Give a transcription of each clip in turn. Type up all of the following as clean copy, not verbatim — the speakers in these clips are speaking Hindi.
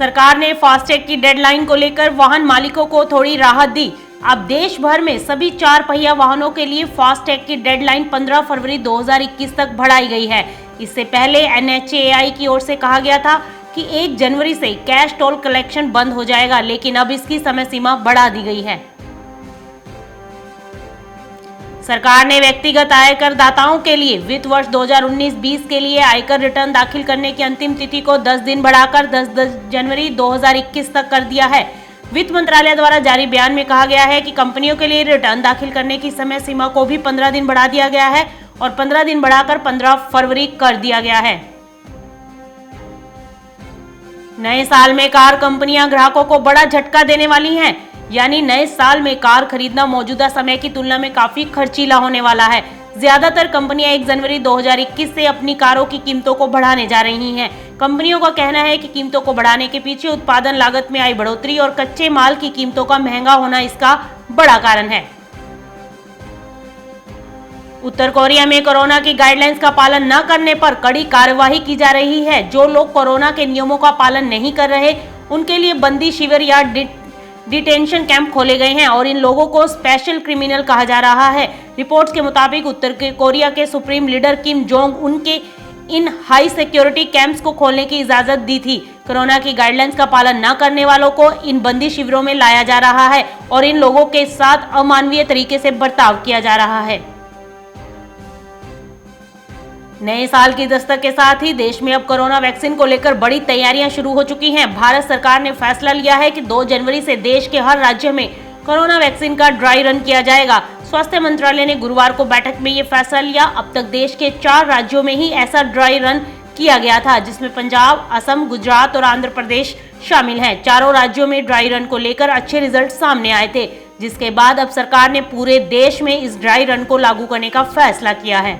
सरकार ने फास्टैग की डेडलाइन को लेकर वाहन मालिकों को थोड़ी राहत दी। अब देश भर में सभी 4 पहिया वाहनों के लिए फास्टैग की डेडलाइन 15 फरवरी 2021 तक बढ़ाई गई है। इससे पहले NHAI की ओर से कहा गया था कि 1 जनवरी से कैश टोल कलेक्शन बंद हो जाएगा, लेकिन अब इसकी समय सीमा बढ़ा दी गई है। सरकार ने व्यक्तिगत आयकर दाताओं के लिए वित्त वर्ष 2019-20 के लिए आयकर रिटर्न दाखिल करने की अंतिम तिथि को 10 दिन बढ़ाकर 10 जनवरी 2021 तक कर दिया है। वित्त मंत्रालय द्वारा जारी बयान में कहा गया है कि कंपनियों के लिए रिटर्न दाखिल करने की समय सीमा को भी 15 दिन बढ़ा दिया गया है और 15 दिन बढ़ाकर 15 फरवरी कर दिया गया है। नए साल में कार कंपनियां ग्राहकों को बड़ा झटका देने वाली हैं, यानी नए साल में कार खरीदना मौजूदा समय की तुलना में काफी खर्चीला होने वाला है। ज्यादातर कंपनियां 1 जनवरी 2021 से अपनी कारों की कीमतों को बढ़ाने जा रही हैं। कंपनियों का कहना है कि कीमतों को बढ़ाने के पीछे उत्पादन लागत में आई बढ़ोतरी और कच्चे माल की कीमतों का महंगा होना इसका बड़ा कारण है। उत्तर कोरिया में कोरोना की गाइडलाइंस का पालन न करने पर कड़ी कार्यवाही की जा रही है। जो लोग कोरोना के नियमों का पालन नहीं कर रहे, उनके लिए बंदी शिविर या डिटेंशन कैंप खोले गए हैं और इन लोगों को स्पेशल क्रिमिनल कहा जा रहा है। रिपोर्ट्स के मुताबिक उत्तर कोरिया के सुप्रीम लीडर किम जोंग उनके इन हाई सिक्योरिटी कैंप्स को खोलने की इजाजत दी थी। कोरोना की गाइडलाइंस का पालन न करने वालों को इन बंदी शिविरों में लाया जा रहा है और इन लोगों के साथ अमानवीय तरीके से बर्ताव किया जा रहा है। नए साल की दस्तक के साथ ही देश में अब कोरोना वैक्सीन को लेकर बड़ी तैयारियां शुरू हो चुकी हैं। भारत सरकार ने फैसला लिया है कि 2 जनवरी से देश के हर राज्य में कोरोना वैक्सीन का ड्राई रन किया जाएगा। स्वास्थ्य मंत्रालय ने गुरुवार को बैठक में ये फैसला लिया। अब तक देश के 4 राज्यों में ही ऐसा ड्राई रन किया गया था, जिसमें पंजाब, असम, गुजरात और आंध्र प्रदेश शामिल हैं। चारों राज्यों में ड्राई रन को लेकर अच्छे रिजल्ट सामने आए थे, जिसके बाद अब सरकार ने पूरे देश में इस ड्राई रन को लागू करने का फैसला किया है।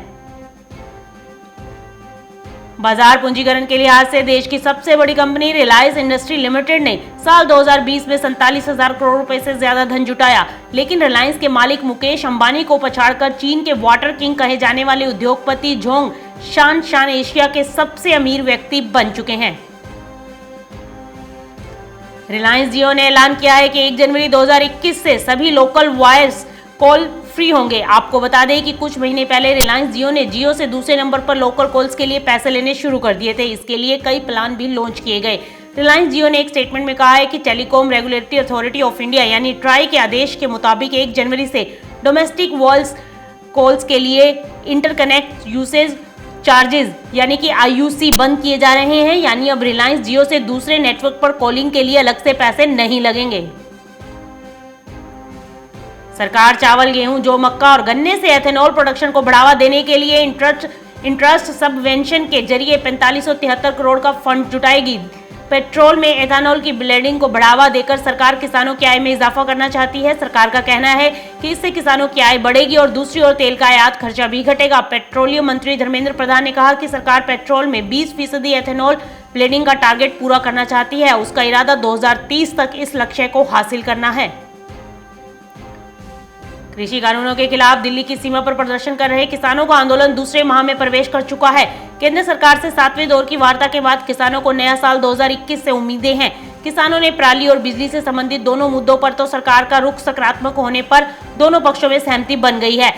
बाजार पूंजीकरण के लिहाज से देश की सबसे बड़ी कंपनी रिलायंस इंडस्ट्री लिमिटेड ने साल 2020 में 47,000 करोड़ रुपए से ज्यादा धन जुटाया, लेकिन रिलायंस के मालिक मुकेश अंबानी को पछाड़कर चीन के वाटर किंग कहे जाने वाले उद्योगपति झोंग शान एशिया के सबसे अमीर व्यक्ति बन चुके हैं। रिलायंस जियो ने ऐलान किया है कि 1 जनवरी 2021 से सभी लोकल वॉयस कॉल फ्री होंगे। आपको बता दें कि कुछ महीने पहले रिलायंस जियो ने जियो से दूसरे नंबर पर लोकल कॉल्स के लिए पैसे लेने शुरू कर दिए थे। इसके लिए कई प्लान भी लॉन्च किए गए। रिलायंस जियो ने एक स्टेटमेंट में कहा है कि telecom regulatory authority of India यानी ट्राई के आदेश के मुताबिक 1 जनवरी से डोमेस्टिक वॉइस कॉल्स के लिए इंटरकनेक्ट यूसेज चार्जेस यानी कि IUC बंद किए जा रहे हैं। यानी अब रिलायंस जियो से दूसरे नेटवर्क पर कॉलिंग के लिए अलग से पैसे नहीं लगेंगे। सरकार चावल, गेहूं, जौ, मक्का और गन्ने से एथेनॉल प्रोडक्शन को बढ़ावा देने के लिए इंटरेस्ट सबवेंशन के जरिए 4573 करोड़ का फंड जुटाएगी। पेट्रोल में एथेनॉल की ब्लेंडिंग को बढ़ावा देकर सरकार किसानों की आय में इजाफा करना चाहती है। सरकार का कहना है कि इससे किसानों की आय बढ़ेगी और दूसरी ओर तेल का आयात खर्चा भी घटेगा। पेट्रोलियम मंत्री धर्मेंद्र प्रधान ने कहा कि सरकार पेट्रोल में 20% एथेनॉल ब्लेंडिंग का टारगेट पूरा करना चाहती है। उसका इरादा 2030 तक इस लक्ष्य को हासिल करना है। कृषि कानूनों के खिलाफ दिल्ली की सीमा पर प्रदर्शन कर रहे किसानों का आंदोलन दूसरे माह में प्रवेश कर चुका है। केंद्र सरकार से 7वें दौर की वार्ता के बाद किसानों को नया साल 2021 से उम्मीदें हैं। किसानों ने पराली और बिजली से संबंधित दोनों मुद्दों पर तो सरकार का रुख सकारात्मक होने पर दोनों पक्षों में सहमति बन गई है।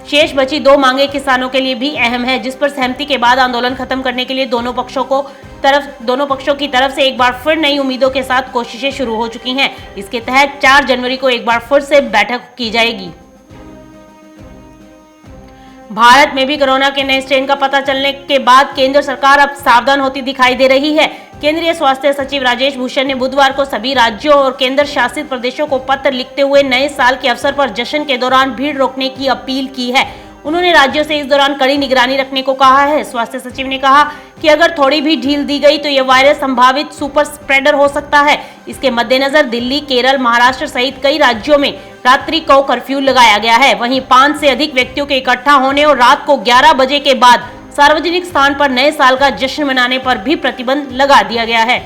शेष बची 2 मांगे किसानों के लिए भी अहम है, जिस पर सहमति के बाद आंदोलन खत्म करने के लिए दोनों पक्षों की तरफ से एक बार फिर नई उम्मीदों के साथ कोशिशें शुरू हो चुकी हैं। इसके तहत 4 जनवरी को एक बार फिर से बैठक की जाएगी। भारत में भी कोरोना के नए स्ट्रेन का पता चलने के बाद केंद्र सरकार अब सावधान होती दिखाई दे रही है। केंद्रीय स्वास्थ्य सचिव राजेश भूषण ने बुधवार को सभी राज्यों और केंद्र शासित प्रदेशों को पत्र लिखते हुए नए साल के अवसर पर जश्न के दौरान भीड़ रोकने की अपील की है। उन्होंने राज्यों से इस दौरान कड़ी निगरानी रखने को कहा है। स्वास्थ्य सचिव ने कहा कि अगर थोड़ी भी ढील दी गई तो यह वायरस संभावित सुपर स्प्रेडर हो सकता है। इसके मद्देनजर दिल्ली, केरल, महाराष्ट्र सहित कई राज्यों में रात्रि को कर्फ्यू लगाया गया है। वहीं 5 से अधिक व्यक्तियों के इकट्ठा होने और रात को 11 बजे के बाद सार्वजनिक स्थान पर नए साल का जश्न मनाने पर भी प्रतिबंध लगा दिया गया है।